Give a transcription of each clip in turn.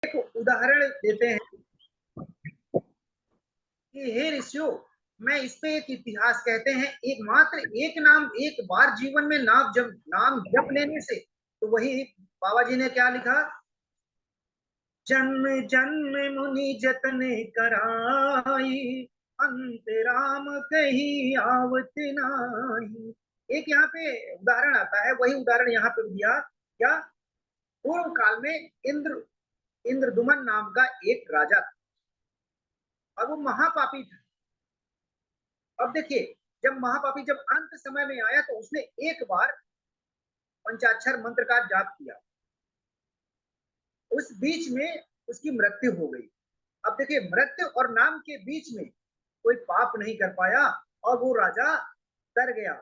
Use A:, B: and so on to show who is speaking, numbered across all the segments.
A: एक उदाहरण देते हैं कि हे ऋषियों, मैं इस पे एक इतिहास कहते हैं, एकमात्र एक नाम एक बार जीवन में नाम जप लेने से, तो वही बाबा जी ने क्या लिखा, जन्म जन्म मुनि जतन कराई, अंत राम कही आवत नाही। एक यहाँ पे उदाहरण आता है, वही उदाहरण यहाँ पे दिया क्या, पूर्व काल में इंद्रदुमन नाम का एक राजा था और वो महापापी था। अब देखिए, जब अंत समय में आया तो उसने एक बार पंचाक्षर मंत्र का जाप किया, उस बीच में उसकी मृत्यु हो गई। अब देखिए, मृत्यु और नाम के बीच में कोई पाप नहीं कर पाया और वो राजा तर गया।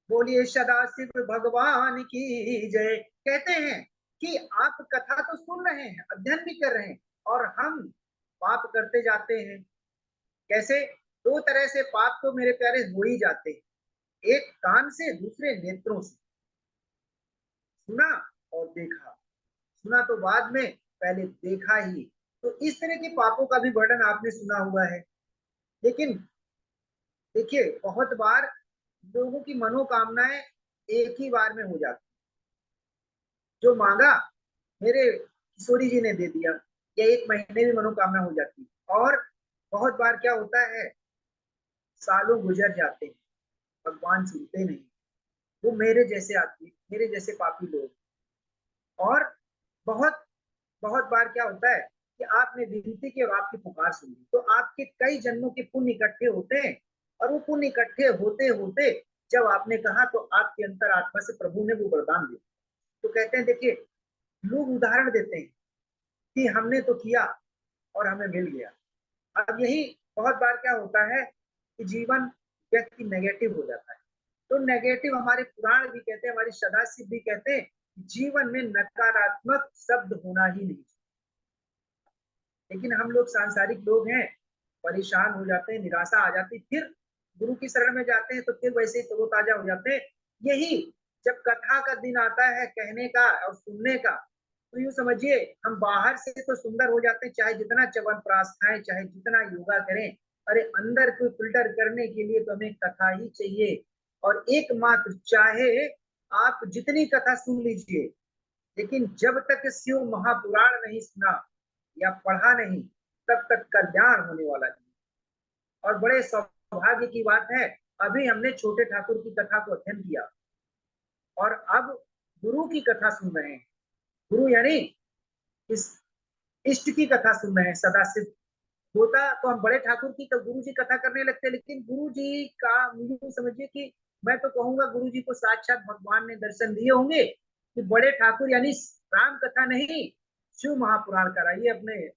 A: बोलिए सदाशिव भगवान की जय। कहते हैं कि आप कथा तो सुन रहे हैं, अध्ययन भी कर रहे हैं, और हम पाप करते जाते हैं। कैसे? दो तरह से पाप तो मेरे प्यारे हो ही जाते हैं, एक कान से, दूसरे नेत्रों से। सुना और देखा, सुना तो बाद में, पहले देखा ही। तो इस तरह के पापों का भी वर्णन आपने सुना हुआ है। लेकिन देखिए, बहुत बार लोगों की मनोकामनाएं एक ही बार में हो जाती, जो मांगा मेरे किशोरी जी ने दे दिया, या एक महीने में मनोकामना हो जाती। और बहुत बार क्या होता है, सालों गुजर जाते हैं, भगवान सुनते नहीं। वो मेरे जैसे आदमी, मेरे जैसे पापी लोग। और बहुत बहुत बार क्या होता है कि आपने विनती की और आपकी पुकार सुनी, तो आपके कई जन्मों के पुण्य इकट्ठे होते हैं, और वो पुण्य इकट्ठे होते होते जब आपने कहा तो आपके अंतरात्मा से प्रभु ने वो वरदान दिया। तो कहते हैं, देखिए, लोग उदाहरण देते हैं कि हमने तो किया और हमें मिल गया। अब यही बहुत बार क्या होता है कि जीवन व्यक्ति नेगेटिव हो जाता है। तो नेगेटिव, हमारे पुराण भी कहते हैं, हमारी सदाशिव भी कहते हैं, जीवन में नकारात्मक शब्द होना ही नहीं। लेकिन हम लोग सांसारिक लोग हैं, परेशान हो जाते हैं, निराशा आ जाती, फिर गुरु की शरण में जाते हैं तो फिर वैसे ही तरोताजा हो जाते हैं। यही जब कथा का दिन आता है कहने का और सुनने का, तो यूं समझिए, हम बाहर से तो सुंदर हो जाते हैं, चाहे जितना च्यवनप्राश खाएं, चाहे जितना योगा करें, अरे अंदर को फिल्टर करने के लिए तो हमें कथा ही चाहिए। और एकमात्र, चाहे आप जितनी कथा सुन लीजिए, लेकिन जब तक शिव महापुराण नहीं सुना या पढ़ा नहीं, तब तक कल्याण होने वाला नहीं। और बड़े सौभाग्य की बात है, अभी हमने छोटे ठाकुर की कथा को अध्ययन किया और अब गुरु की कथा सुन रहे हैं। गुरु यानी इस इष्ट की कथा सुन रहे हैं। सदाशिव होता तो हम बड़े ठाकुर की तो गुरु जी कथा करने लगते, लेकिन गुरु जी का मुझे समझिए कि मैं तो कहूंगा गुरु जी को साक्षात भगवान ने दर्शन दिए होंगे कि बड़े ठाकुर यानी राम कथा नहीं, शिव महापुराण कराइए अपने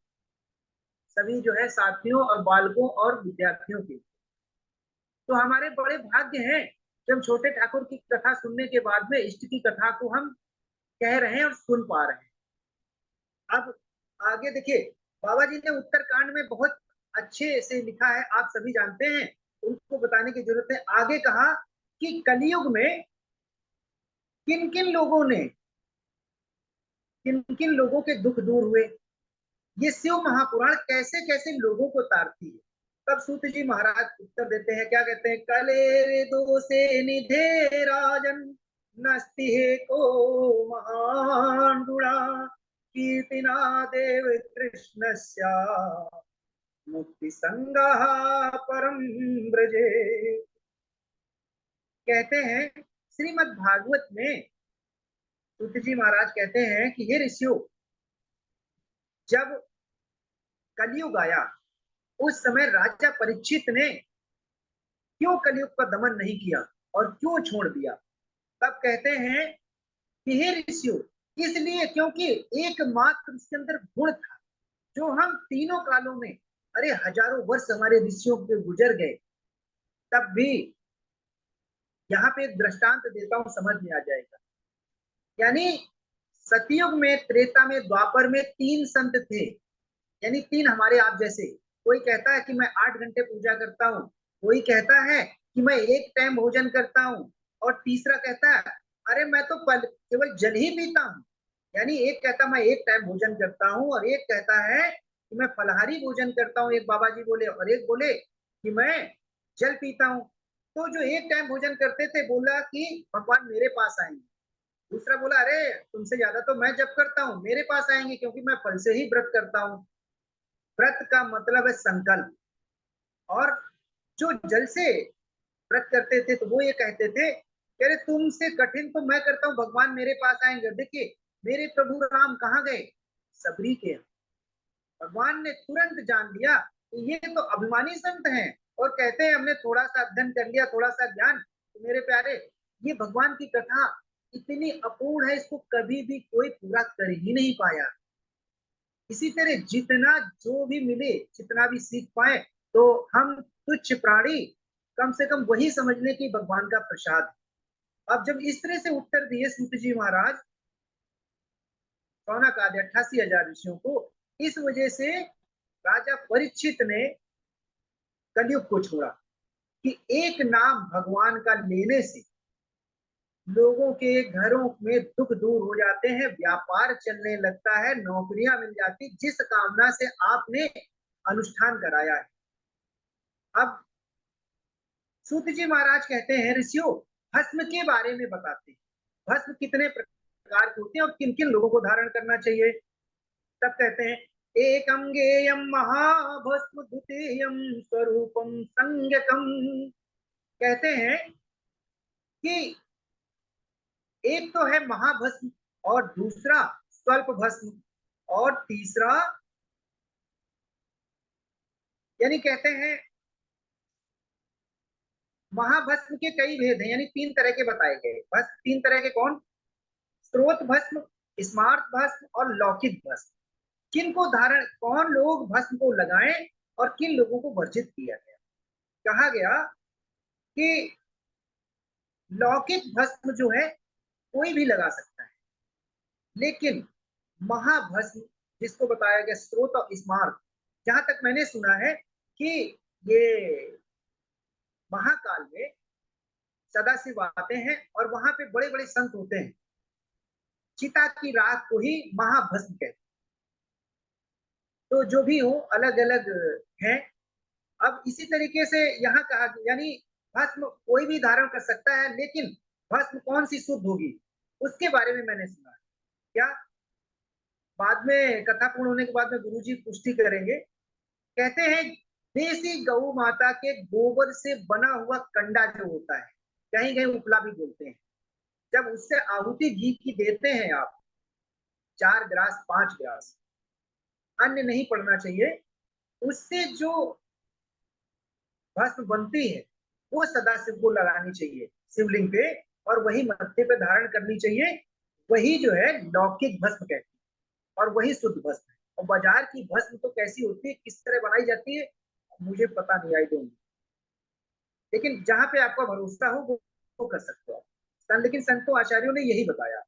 A: सभी जो है साथियों और बालकों और विद्यार्थियों के। तो हमारे बड़े भाग्य हैं कि हम छोटे ठाकुर की कथा सुनने के बाद में इष्ट की कथा को हम कह रहे हैं और सुन पा रहे हैं। अब आगे देखिए, बाबा जी ने उत्तरकांड में बहुत अच्छे से लिखा है, आप सभी जानते हैं, उनको बताने की जरूरत है। आगे कहा कि कलयुग में किन किन लोगों ने, किन किन लोगों के दुख दूर हुए, ये शिव महापुराण कैसे कैसे लोगों को तारती है। तब सूत जी महाराज उत्तर देते हैं, क्या कहते हैं, कले दो से निधे राजन, नस्ति को महान गुणा, कीर्तिना देव कृष्ण मुक्ति संगा परम ब्रजे। कहते हैं श्रीमद् भागवत में सूत जी महाराज कहते हैं कि हे ऋषियों, जब कलयुग आया उस समय राजा परीक्षित ने क्यों कलयुग का दमन नहीं किया और क्यों छोड़ दिया। तब कहते हैं कि हे ऋषियों, इसलिए क्योंकि एकमात्र उसके अंदर गुण था जो हम तीनों कालों में, अरे हजारों वर्ष हमारे ऋषियों के गुजर गए, तब भी यहाँ पे एक दृष्टांत देता हूं, समझ में आ जाएगा। यानी सतयुग में, त्रेता में, द्वापर में तीन संत थे, यानी तीन हमारे आप जैसे। कोई कहता है कि मैं 8 घंटे पूजा करता हूँ, कोई कहता है कि मैं एक टाइम भोजन करता हूँ, और तीसरा कहता है अरे मैं तो केवल जल ही पीता हूँ। यानी एक कहता मैं एक टाइम भोजन करता हूँ, और एक कहता है कि मैं फलाहारी भोजन करता हूँ, एक बाबा जी बोले, और एक बोले कि मैं जल पीता हूँ। तो जो एक टाइम भोजन करते थे बोला कि भगवान मेरे पास आएंगे। दूसरा बोला अरे तुमसे ज्यादा तो मैं जप करता हूँ, मेरे पास आएंगे क्योंकि मैं फल से ही व्रत करता हूँ। व्रत का मतलब है संकल्प। और जो जल से व्रत करते थे तो वो ये कहते थे कि अरे तुमसे कठिन तो मैं करता हूँ, भगवान मेरे पास आएंगे। देखिए मेरे प्रभु राम कहाँ गए? सबरी के यहाँ। भगवान ने तुरंत जान लिया कि ये तो अभिमानी संत हैं, और कहते हैं हमने थोड़ा सा अध्ययन कर लिया, थोड़ा सा ज्ञान। तो मेरे प्यारे, ये भगवान की कथा इतनी अपूर्ण है, इसको कभी भी कोई पूरा कर ही नहीं पाया। इसी तरह जितना जो भी मिले, जितना भी सीख पाए, तो हम तुच्छ प्राणी कम से कम वही समझ ले कि भगवान का प्रसाद है। अब जब इस तरह से उत्तर दिए सूत जी महाराज सौनक आदि 88,000 ऋषियों को, इस वजह से राजा परीक्षित ने कलयुग को छोड़ा कि एक नाम भगवान का लेने से लोगों के घरों में दुख दूर हो जाते हैं, व्यापार चलने लगता है, नौकरियां मिल जाती, जिस कामना से आपने अनुष्ठान कराया है। अब सूत जी महाराज कहते हैं ऋषियों, भस्म के बारे में बताते हैं, भस्म कितने प्रकार के होते हैं और किन किन लोगों को धारण करना चाहिए। तब कहते हैं एकम गेयम महाभस्म द्वितीयम स्वरूपम संज्ञकम। कहते हैं कि एक तो है महाभस्म, और दूसरा स्वल्प भस्म, और तीसरा, यानी कहते हैं महाभस्म के कई भेद हैं, यानी 3 तरह के बताए गए भस्म। 3 तरह के कौन? स्रोत भस्म, स्मार्त भस्म और लौकिक भस्म। किन को धारण, कौन लोग भस्म को लगाएं और किन लोगों को वर्जित किया गया? कहा गया कि लौकिक भस्म जो है कोई भी लगा सकता है, लेकिन महाभस्म जिसको बताया गया स्रोत और स्मार्त, जहां तक मैंने सुना है कि ये महाकाल में सदाशिव आते हैं और वहां पे बड़े बड़े संत होते हैं, चिता की राख को ही महाभस्म कहते हैं। तो जो भी हो अलग अलग है। अब इसी तरीके से यहाँ कहा, यानी भस्म कोई भी धारण कर सकता है, लेकिन भस्म कौन सी शुद्ध होगी उसके बारे में मैंने सुना है। क्या बाद में कथा पूर्ण होने के बाद में गुरुजी पुष्टि करेंगे। कहते हैं देसी गौ माता के गोबर से बना हुआ कंडा जो होता है, कहीं कहीं उपला भी बोलते हैं, जब उससे आहुति घी की देते हैं आप, 4 गिलास 5 गिलास, अन्न नहीं पड़ना चाहिए, उससे जो भस्म बनती है वो सदाशिव को लगानी चाहिए शिवलिंग पे, और वही मत्थे पे धारण करनी चाहिए। वही जो है लौकिक भस्म कहते हैं, और वही शुद्ध भस्म है। और बाजार की भस्म तो कैसी होती है, किस तरह बनाई जाती है, मुझे पता नहीं, आई डोंट। लेकिन जहां पे आपका भरोसा हो वो कर सकते हो आप। लेकिन संतों आचार्यों ने यही बताया।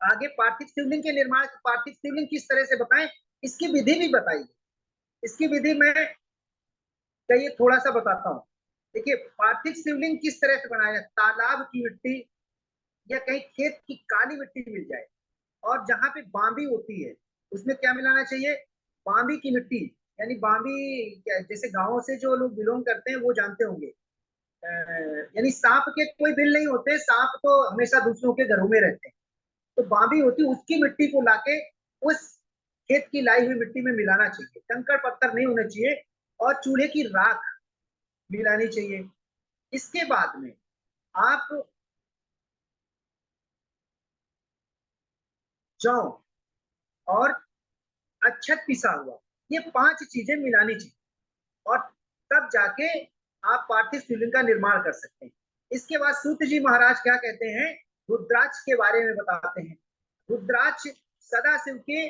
A: आगे पार्थिव शिवलिंग के निर्माण, पार्थिव शिवलिंग किस तरह से बताएं, इसकी विधि भी बताई। इसकी विधि में कहिए थोड़ा सा बताता हूँ। देखिए पार्थिव शिवलिंग किस तरह से बनाया, तालाब की मिट्टी या कहीं खेत की काली मिट्टी मिल जाए, और जहां पे बांबी होती है उसमें क्या मिलाना चाहिए, बांबी की मिट्टी। यानी बांबी जैसे गांवों से जो लोग बिलोंग करते हैं वो जानते होंगे, यानी सांप के कोई बिल नहीं होते, सांप तो हमेशा दूसरों के घरों में रहते हैं। तो बांबी होती है, उसकी मिट्टी को लाके उस खेत की लाई हुई मिट्टी में मिलाना चाहिए, कंकड़ पत्थर नहीं होने चाहिए, और चूल्हे की राख मिलानी चाहिए। इसके बाद में आप जौ और अच्छत पिसा हुआ, ये 5 चीजें मिलानी चाहिए, और तब जाके आप पार्थिव शिवलिंग का निर्माण कर सकते हैं। इसके बाद सूत जी महाराज क्या कहते हैं, रुद्राक्ष के बारे में बताते हैं। रुद्राक्ष सदाशिव के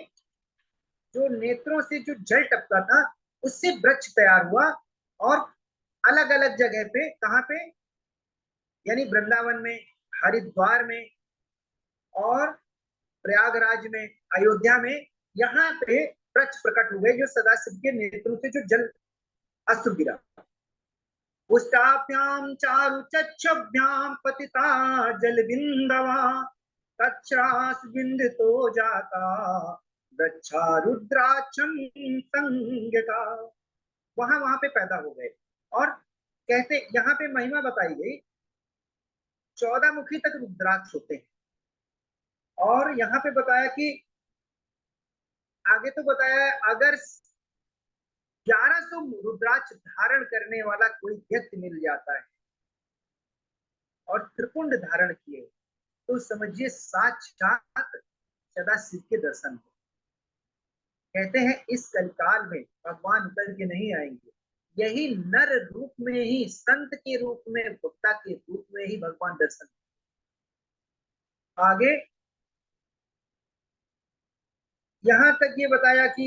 A: जो नेत्रों से जो जल टपका था उससे वृक्ष तैयार हुआ, और अलग अलग जगह पे, कहाँ पे, यानी वृंदावन में, हरिद्वार में, और प्रयागराज में, अयोध्या में, यहाँ पे वृक्ष प्रकट हुए जो सदाशिव के नेत्रों से जो जल अश्रु गिरा। पुष्टाभ्याम चारु चक्षुभ्याम पतिता जल बिंदवा तच्छ्रास बिंदितो जाता रक्षा रुद्राक्षम संग का। वहां वहां पे पैदा हो गए। और कहते यहाँ पे महिमा बताई गई, 14 मुखी तक रुद्राक्ष होते हैं। और यहाँ पे बताया कि आगे तो बताया अगर 1100 रुद्राक्ष धारण करने वाला कोई व्यक्ति मिल जाता है और त्रिपुंड धारण किए, तो समझिए साक्षात सदाशिव के दर्शन हो। कहते हैं इस कलकाल में भगवान उतर के नहीं आएंगे, यही नर रूप में ही, संत के रूप में, भक्ता के रूप में ही भगवान दर्शन। आगे यहां तक ये बताया कि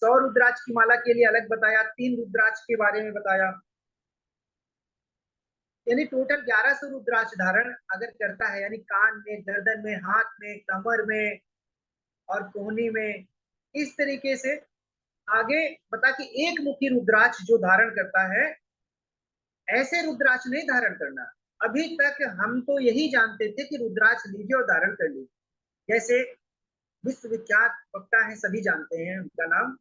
A: 100 रुद्राक्ष की माला के लिए अलग बताया, 3 रुद्राक्ष के बारे में बताया, यानी टोटल 1100 रुद्राक्ष धारण अगर करता है, यानी कान में, गर्दन में, हाथ में, कमर में और कोहनी में, इस तरीके से। आगे बता कि एक मुखी रुद्राक्ष जो धारण करता है, ऐसे रुद्राक्ष नहीं धारण करना। अभी तक हम तो यही जानते थे कि रुद्राक्ष लीजिए और धारण कर लीजिए, जैसे विश्वविख्यात वक्ता है, सभी जानते हैं उनका नाम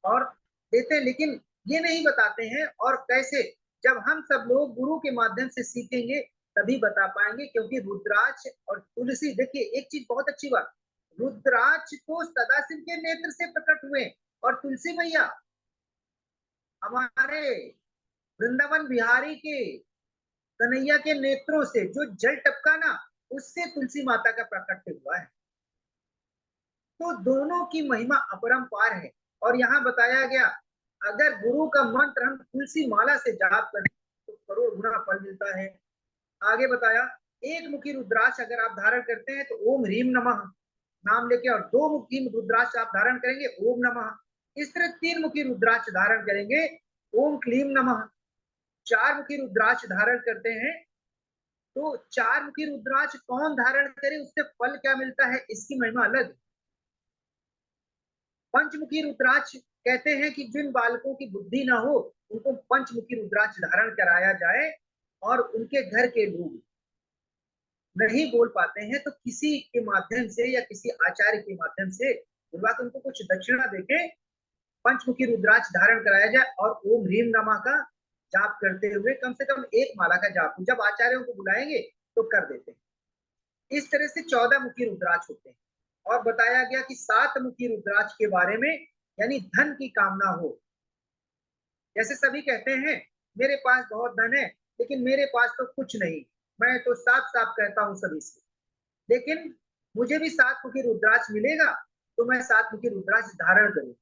A: और देते हैं, लेकिन ये नहीं बताते हैं। और कैसे, जब हम सब लोग गुरु के माध्यम से सीखेंगे तभी बता पाएंगे। क्योंकि रुद्राक्ष और तुलसी, देखिए एक चीज बहुत अच्छी बात, रुद्राक्ष तो सदाशिव के नेत्र से प्रकट हुए और तुलसी मैया हमारे वृंदावन बिहारी के कन्हैया के नेत्रों से जो जल टपका ना, उससे तुलसी माता का प्रकट हुआ है। तो दोनों की महिमा अपरंपार है। और यहाँ बताया गया अगर गुरु का मंत्र हम तुलसी माला से जाप करें तो करोड़ गुना फल मिलता है। आगे बताया एक मुखी रुद्राक्ष अगर आप धारण करते हैं तो ओम ह्रीम नमः नाम लेके, और 2 मुखी रुद्राक्ष आप धारण करेंगे ओम नमः। इस तरह 3 मुखी रुद्राक्ष धारण करेंगे ओम क्लीम नमः। 4 मुखी रुद्राक्ष धारण करते हैं तो 4 मुखी रुद्राक्ष कौन धारण करे, उससे फल क्या मिलता है, इसकी महिमा अलग। पंचमुखी रुद्राक्ष कहते हैं कि जिन बालकों की बुद्धि ना हो उनको पंचमुखी रुद्राक्ष धारण कराया जाए, और उनके घर के लोग नहीं बोल पाते हैं तो किसी के माध्यम से या किसी आचार्य के माध्यम से बुलवा उनको कुछ दक्षिणा देके पंचमुखी रुद्राक्ष धारण कराया जाए और ओम ह्रीम नमः का जाप करते हुए कम से कम एक माला का जाप, जब आचार्यों को बुलाएंगे तो कर देते हैं। इस तरह से 14 मुखी रुद्राक्ष होते हैं। और बताया गया कि 7 मुखी रुद्राक्ष के बारे में, यानी धन की कामना हो। जैसे सभी कहते हैं मेरे पास बहुत धन है लेकिन मेरे पास तो कुछ नहीं, मैं तो साफ साफ कहता हूं सभी से, लेकिन मुझे भी 7 मुखी रुद्राक्ष मिलेगा तो मैं 7 मुखी रुद्राक्ष धारण करूंगा।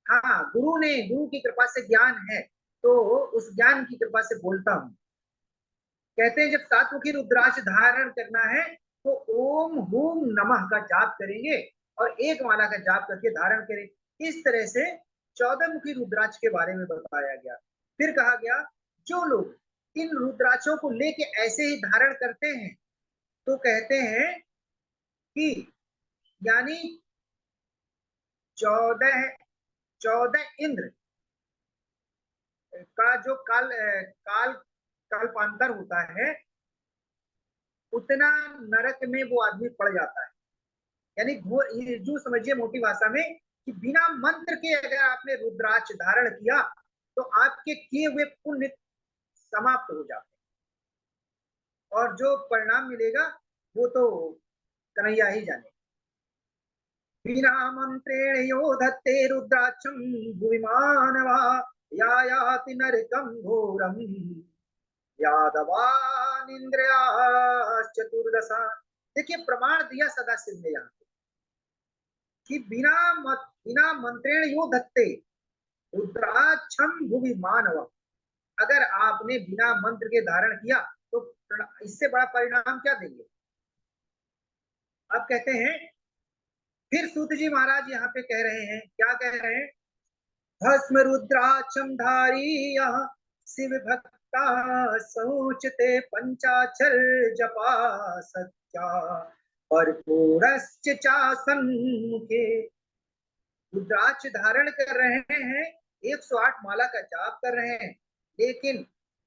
A: हाँ, गुरु की कृपा से ज्ञान है तो उस ज्ञान की कृपा से बोलता हूं। कहते हैं जब 7 मुखी रुद्राक्ष धारण करना है तो ओम हूम नमः का जाप करेंगे और एक माला का जाप करके धारण करें। इस तरह से 14 मुखी रुद्राक्ष के बारे में बताया गया। फिर कहा गया जो लोग इन रुद्राक्षों को लेके ऐसे ही धारण करते हैं तो कहते हैं कि यानी 14 इंद्र का जो काल कल्पांतर होता है उतना नरक में वो आदमी पड़ जाता है। यानी जो समझिए मोटी भाषा में कि बिना मंत्र के अगर आपने रुद्राक्ष धारण किया तो आपके किए हुए पुण्य समाप्त हो जाते हैं और जो परिणाम मिलेगा वो तो कन्हैया ही जाने। बिना मंत्रेण यो धत्ते रुद्राक्षम भुवि मानवा याति नरकम घोरम यादवान इंद्रिया चतुर्दशा। देखिए प्रमाण दिया सदाशिव ने यहाँ कि बिना मंत्रेण यो धत्ते रुद्राक्षम भुवि मानव, अगर आपने बिना मंत्र के धारण किया तो इससे बड़ा परिणाम क्या देंगे। अब कहते हैं फिर सूत जी महाराज यहाँ पे कह रहे हैं, क्या कह रहे हैं, भस्म रुद्राक्षम धारी शिव भक्ता सोचते पंचाक्षर जपा सत्या और मुखे। रुद्राक्ष धारण कर रहे हैं, 108 माला का जाप कर रहे हैं, लेकिन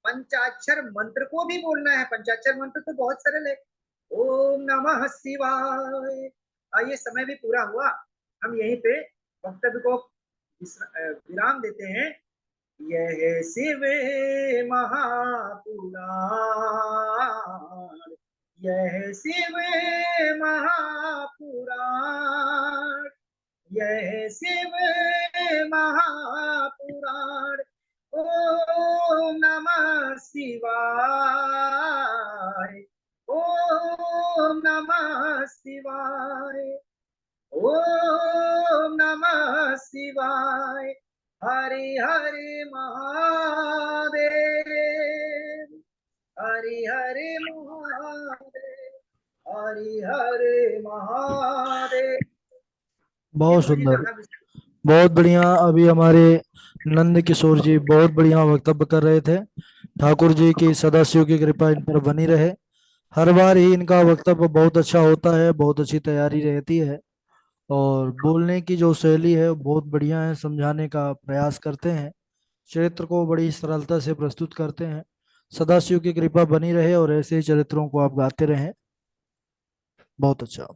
A: पंचाक्षर मंत्र को भी बोलना है। पंचाक्षर मंत्र तो बहुत सरल है, ओम नमः शिवाय। ये समय भी पूरा हुआ, हम यहीं पे वक्तव्य को विराम देते हैं। यह शिव महापुराण, यह शिव महापुराण, यह शिव महापुराण। ओम नमः शिवाय, ओम नमः शिवाय, ओम नमः शिवाय। हरि हरि महादेव, हरि हरि महादेव, हरि हरि महादेव।
B: बहुत
A: गुरु जी
B: सुंदर,
A: कथा
B: बहुत बढ़िया। अभी हमारे नंद किशोर जी बहुत बढ़िया वक्तव्य कर रहे थे। ठाकुर जी की सदाशिव की कृपा इन पर बनी रहे। हर बार ही इनका वक्तव्य बहुत अच्छा होता है, बहुत अच्छी तैयारी रहती है, और बोलने की जो शैली है वो बहुत बढ़िया है, समझाने का प्रयास करते हैं, चरित्र को बड़ी सरलता से प्रस्तुत करते हैं। सदाशिव की कृपा बनी रहे और ऐसे ही चरित्रों को आप गाते रहें। बहुत अच्छा।